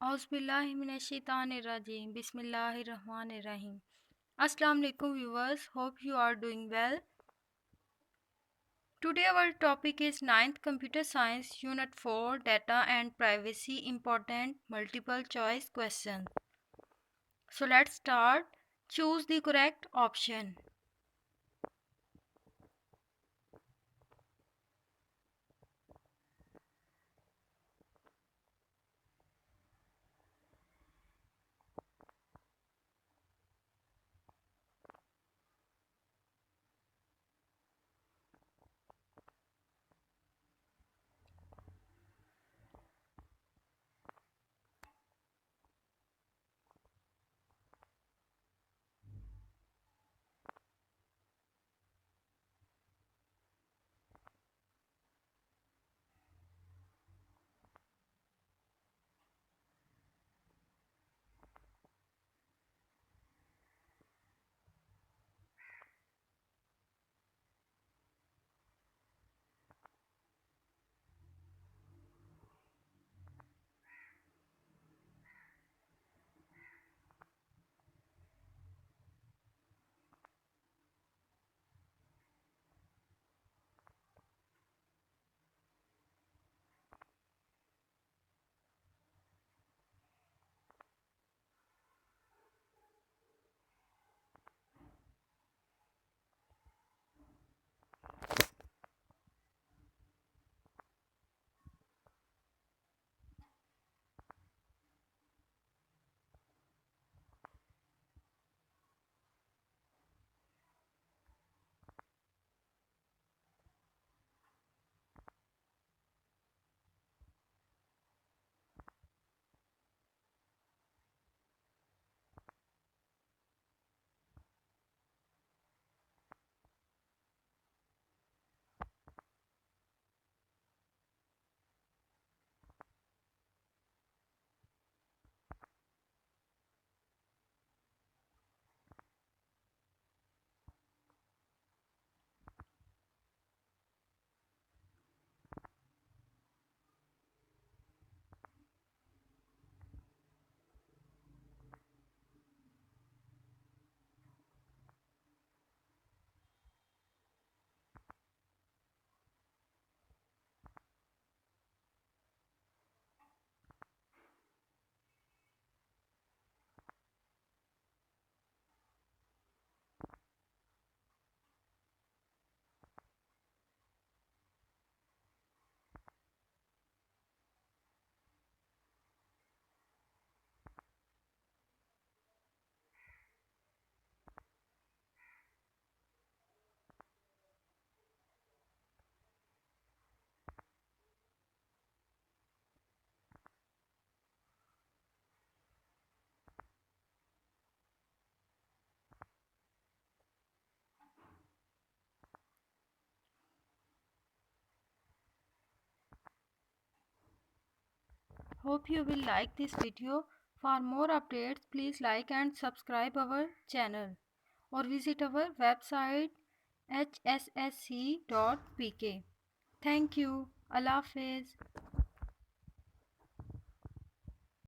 Auzubillahiminash-shaytanir-rajim. Bismillahir-Rahmanir-Rahim. Assalamu alaikum viewers. Hope you are doing well. Today our topic is ninth Computer Science Unit 4 Data and Privacy Important Multiple Choice Questions. So let's start. Choose the correct option. Hope you will like this video. For more updates, please like and subscribe our channel or visit our website hssc.pk. Thank you. Allah Hafiz.